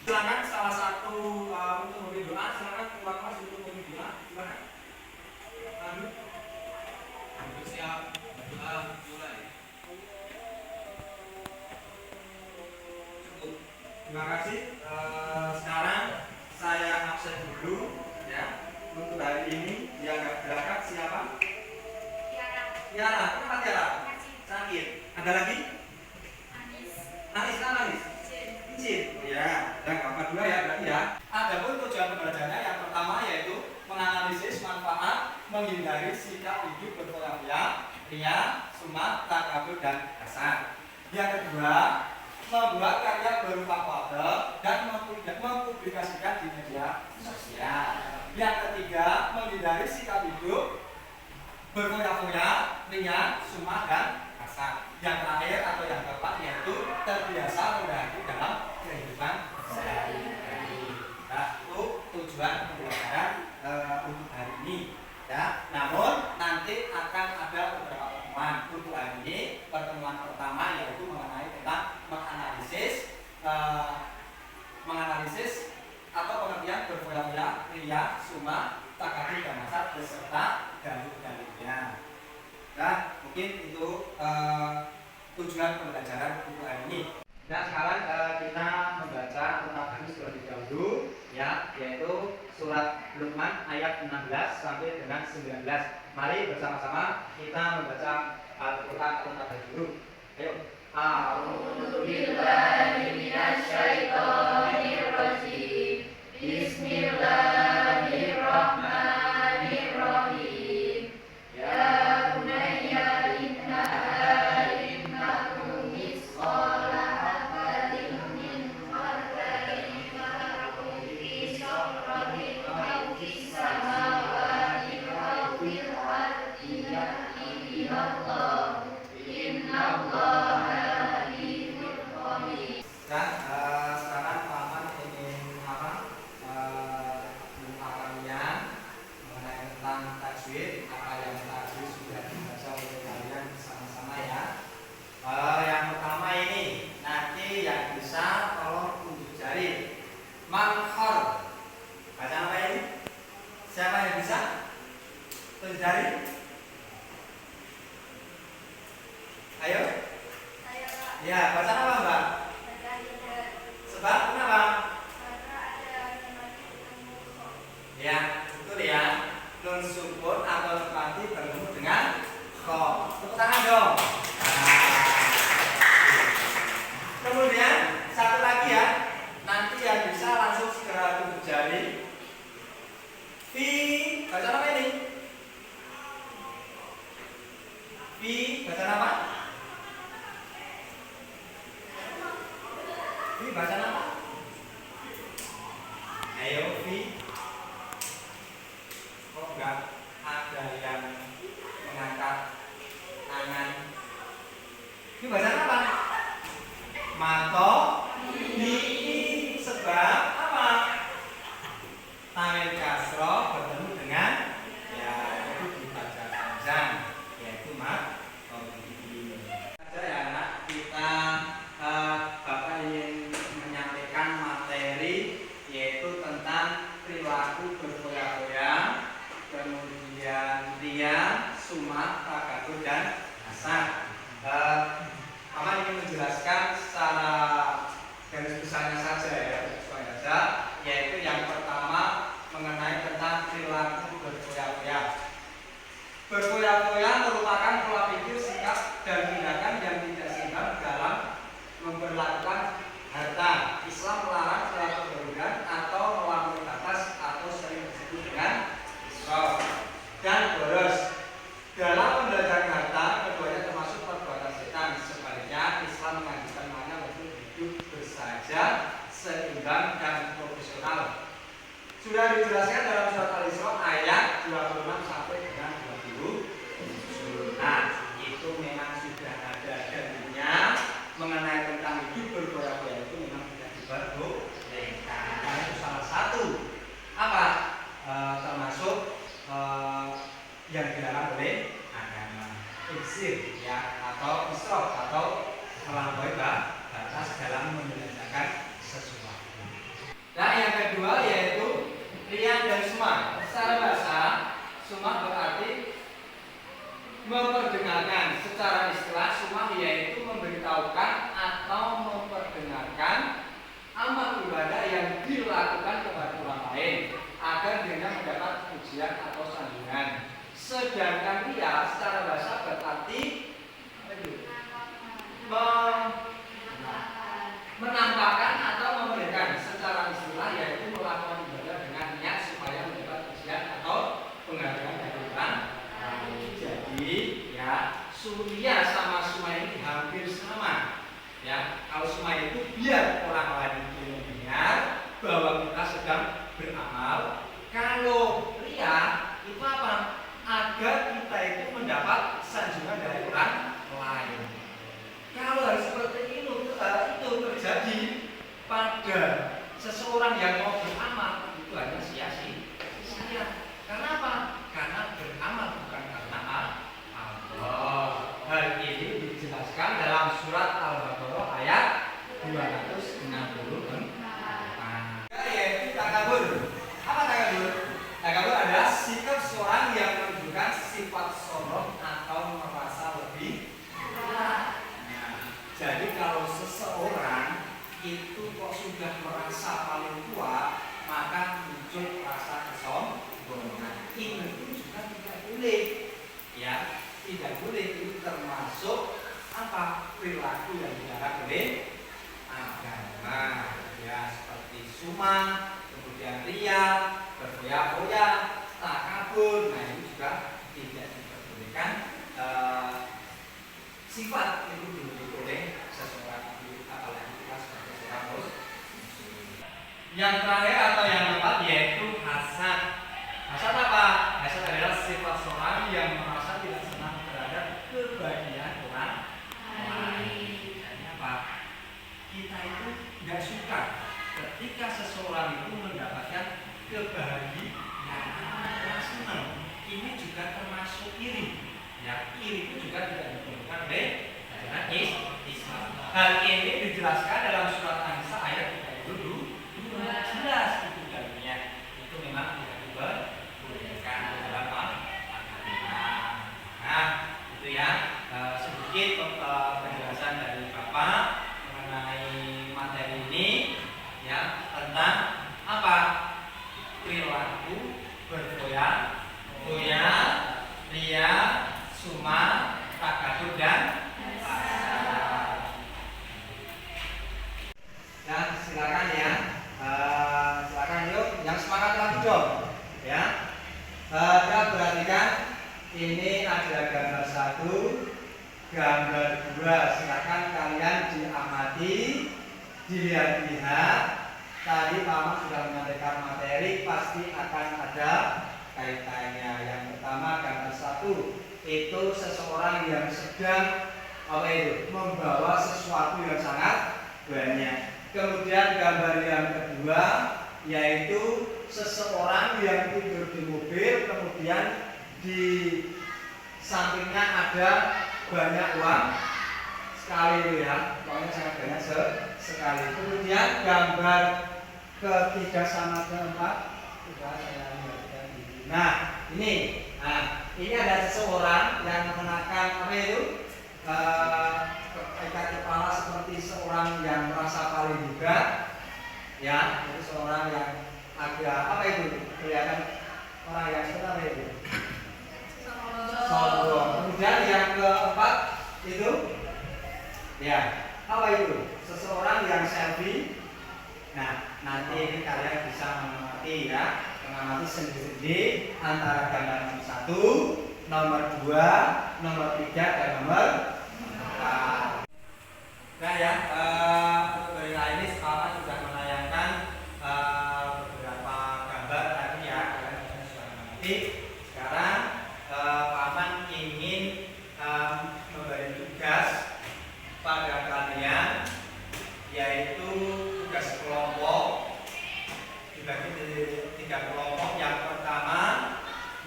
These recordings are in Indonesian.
Silakan salah satu untuk memberi doa, silakan keluar mas untuk memberi doa. Silakan. Untuk siap doa mulai. Cukup. Terima kasih. Sekarang saya absen dulu ya. Untuk hari ini yang nggak berangkat siapa? Tiara. Kenapa Tiara? Sakit. Ada lagi? Anis apa Anis? Izin. Oh ya, dan apa dua ya berarti ya. Adapun tujuan pembelajarannya yang pertama yaitu menganalisis manfaat menghindari sikap hidup berpola-pola, ria, sumat, takabur dan kasar. Yang kedua, membuat karya berupa foto dan mempublikasikan di media sosial. Yang ketiga, menghindari sikap hidup berfoya-foya, ria, sumat dan kasar. Yang terakhir atau yang keempat yaitu terbiasa membahagia dalam kehidupan sehari-hari. Nah, itu tujuan pembelajaran untuk hari ini. Ya, namun nanti akan ada beberapa pertemuan untuk hari ini. Pertemuan pertama yaitu mengenai tentang menganalisis atau pengertian berfoya-foya, ria, suma, takabur dan kasar beserta dalil-dalilnya. Nah, mungkin itu tujuan pembelajaran untuk hari ini. Nah, sekarang kita membaca tentang hadis terlebih dahulu ya, yaitu surat Luqman ayat 16 sampai dengan 19. Mari bersama-sama kita membaca Al-Qur'an terlebih dahulu. Ayo. A'udzu billahi minasyaitonir rajim. Bismillahirrahmanirrahim. Ya bunayya innaha innatu misqala habatin min khardalin fatakun fi sakhratin aw fis samawati aw fil ardi ya'ti bihallah. Innallaha alimul khabir. Dan sekarang Paman ingin mengatakannya mengenai tentang tajwid. Apa yang tadi sudah dibaca oleh kalian bersama-sama ya. Yang pertama ini nanti yang bisa tolong tunjuk jari. Manhor. Baca apa ini? Siapa yang bisa? Tunjuk jari. Ayo. Ya, baca apa Mbak? Sebab kenapa? Ya, betul ya. Nun sukun atau nun mati bertemu dengan kho. Tepuk tangan dong. Kemudian satu lagi ya. Nanti yang bisa langsung segera tunjuk jari. Fi, baca apa ini? Fi, baca apa? Fi, baca apa? Ayo, Fi. Kok enggak ada yang mengangkat tangan? Fi, baca apa? Mato di sebab apa? Tanwin kasro bertemu dengan ya itu dibaca panjang yaitu mat. Ada ya anak kita Bapak ingin menyampaikan materi yaitu tentang perilaku berfoya-foya, kemudian ria, sumat, takabur dan kasar. Paman ingin menjelaskan secara garis besarnya saja ya, yaitu yang pertama mengenai tentang perilaku berfoya-foya. Berfoya-foya merupakan pola pikir, sikap dan tindakan yang tidak seimbang dalam memperlakukan harta. Islam melarang terlalu berlebihan atau melampaui batas atau sering disebut dengan israf dan boros. Dalam pembelajaran harta, keduanya termasuk perbuatan setan. Sebaliknya, Islam mengajarkan makna untuk hidup bersahaja, seimbang dan profesional. Sudah dijelaskan dalam surat Al-Isra ayat 26 sampai dengan 27. Nah, itu memang sudah ada dalilnya mengenai tentang hidup berfoya-foya itu memang tidak diperbolehkan. Nah, itu salah satu apa? Termasuk yang dilarang oleh agama. Iksir ya atau israf atau melampaui batas dalam mengerjakan sesuatu. Dan seseorang yang mau beramal itu hanya sia-sia. Karena apa? Karena beramal bukan karena Allah. Hal ini dijelaskan dalam surat Al-Baqarah ayat 264. Yaitu takabur. Apa takabur? Takabur adalah sikap seorang yang menunjukkan sifat sombong atau merasa lebih kuat. Jadi kalau seseorang itu kok sudah merasa paling kuat, maka muncul rasa kesombongan. Ini juga tidak boleh, ya, tidak boleh. Itu termasuk apa? Perilaku yang dilarang oleh agama, ya, seperti sumah, kemudian ria, berfoya-foya, takabur. Nah, itu juga tidak diperbolehkan. Sifat itu dimiliki oleh seseorang, apalagi kita sebagai seorang muslim. Yang terakhir atau yang keempat yaitu hasad. Hasad apa? Hasad adalah sifat seorang yang merasa tidak senang terhadap kebahagiaan orang lain. Jadi apa? Kita itu tidak suka ketika seseorang itu mendapatkan kebahagiaan, senang. Ini juga termasuk iri. Ya, iri itu juga tidak diperlukan oleh ajaran Islam. Hal ini dijelaskan dalam surat An-Nisa ayat 32. Jelas itu dalilnya. Itu memang tidak diperbolehkan dalam agama. Nah, itu ya sedikit penjelasan dari Bapak mengenai materi ini, ya, tentang apa? Perilaku berfoya-foya, ria, suma, takabur, dan hasad. Dan silakan ya, silakan yuk, yang semangat lagi dong, ya. Kita perhatikan ini ada gambar 1, gambar 2. Silakan kalian diamati, dilihat-lihat. Tadi Pak Ahmad sudah menyampaikan materi, pasti akan ada kaitannya. Yang pertama gambar 1 itu seseorang yang sedang membawa sesuatu yang sangat banyak. Kemudian gambar yang kedua yaitu seseorang yang tidur di mobil, kemudian di sampingnya ada banyak uang sekali itu ya, uangnya sangat banyak sekali. Kemudian gambar ketiga sama keempat, nah ini ada seseorang yang mengenakan apa itu ikat kepala seperti seorang yang merasa paling hebat, ya, itu seorang yang agak apa itu kelihatan orang yang seperti apa itu sombong. Kemudian yang keempat itu ya apa itu seseorang yang selfie. Nah, nanti ini kalian bisa mengamati ya, mengamati sendiri-sendiri antara gambar nomor 1, nomor 2, nomor 3, dan nomor 4. Nah ya, untuk berita ini sekarang sudah menayangkan beberapa gambar tadi ya, kalian sudah mengerti. Sekarang Paman ingin memberi tugas pada kalian, yaitu tugas kelompok dibagi menjadi 3 kelompok. Yang pertama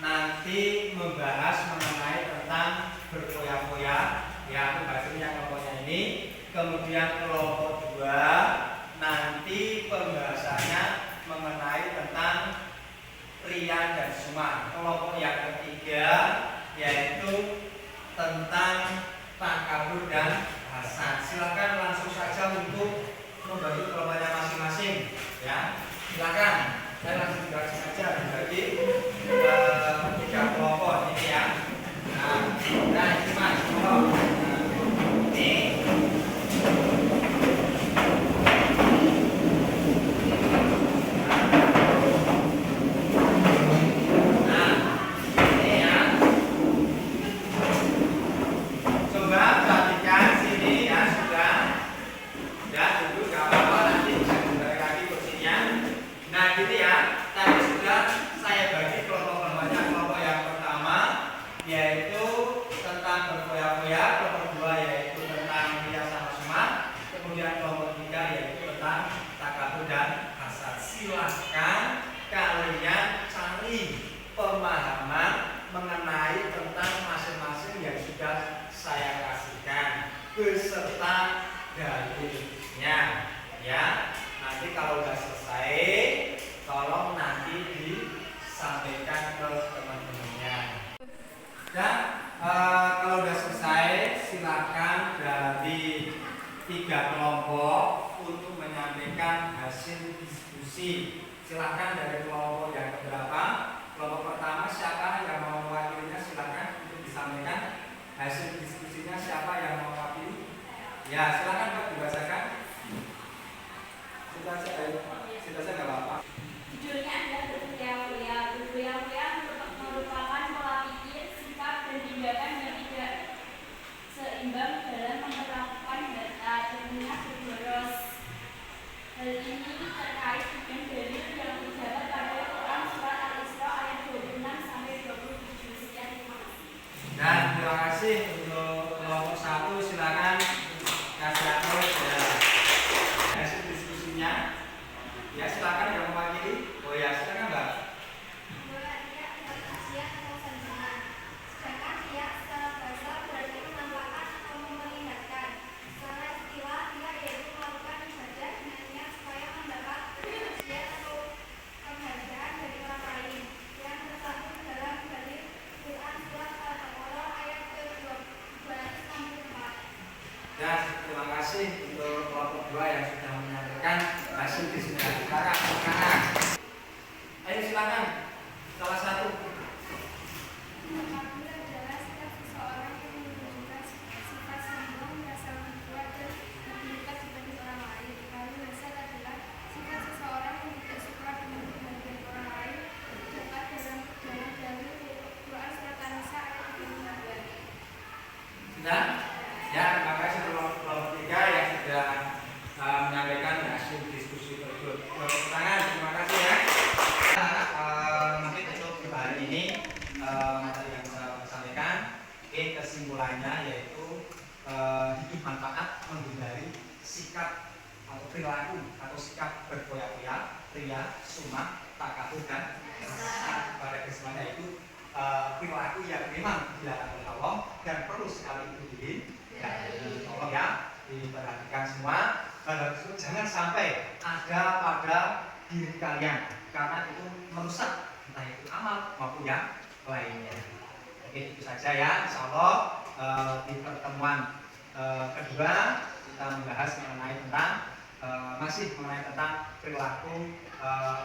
nanti membahas mengenai tentang berfoya-foya, ya, bahasanya kelompoknya ini. Kemudian kelompok 2 nanti pembahasannya mengenai tentang ria dan suma. Kelompok yang ketiga yaitu tentang takabur dan hasad. Silakan langsung saja untuk membagi kelompoknya masing-masing, ya. Silakan, saya langsung dibagi saja, dibagi 3 kelompok ini ya. Nah ini mas, ini. Nah dan hasad. Silahkan kalian cari pemahaman mengenai tentang masing-masing yang sudah saya kasihkan beserta dalilnya, ya. Nanti kalau sudah selesai, tolong nanti disampaikan ke teman-temannya. Dan kalau sudah selesai, silakan dari 3 kelompok untuk menyampaikan hasil diskusi. Silakan dari kelompok yang keberapa? Kelompok pertama siapa yang mau mewakilinya? Silakan untuk disampaikan hasil diskusinya. Siapa yang mau mewakili? Ya, silakan Pak dibacakan. Sudah saya nggak apa-apa. Judulnya adalah berkuliah-kuliah. Berkuliah-kuliah merupakan pola pikir, sikap, dan tindakan yang tidak seimbang dalam memperlakukan data. Judulnya berboros. Hal ini terkait dengan dalil yang terdapat pada Quran surat Al-Isra ayat 26 sampai 27. Sekian, terima kasih. Dan terima kasih untuk kelompok 1. Silakan kasih akun ya. Hasil diskusinya. Ya, silakan yang mewakili. Oh ya, silakan Mbak. Dan terima kasih untuk kelompok 2 yang sudah menyampaikan hasil diskusinya. Silakan. Ayo silakan. Salah satu. Sudah? Ya, terima kasih kelompok 3 yang sudah menyampaikan hasil diskusi tersebut. Tepuk tangan, terima kasih ya. Nanti untuk hari ini materi yang saya sampaikan, kesimpulannya yaitu hidup manfaat menghindari sikap atau perilaku atau sikap berkoyak-koyak, ria, sumak, takabur dan hasad. Pada kesimpulannya itu perilaku yang memang dilarang oleh Allah dan perlu sekali itu dihindari. Tolong ya diperhatikan semua. Jangan sampai ada pada diri kalian karena itu merusak entah itu amal maupun yang lainnya. Oke, itu saja ya. Insya Allah di pertemuan kedua kita membahas mengenai tentang masih mengenai tentang perilaku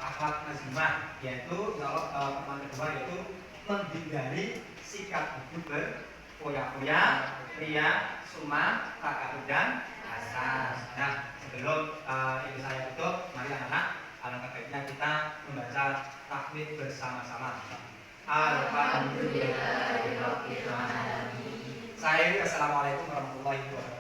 akhlak nazimah, yaitu pertemuan kedua yaitu menghindari sikap hidup berkoyak-koyak, ria, sumak, takabur dan hasad. Nah, sebelum ini saya tutup, mari anak-anak, alangkah baiknya kita membaca tahmid bersama-sama. Alhamdulillah. Saya Assalamualaikum warahmatullahi wabarakatuh.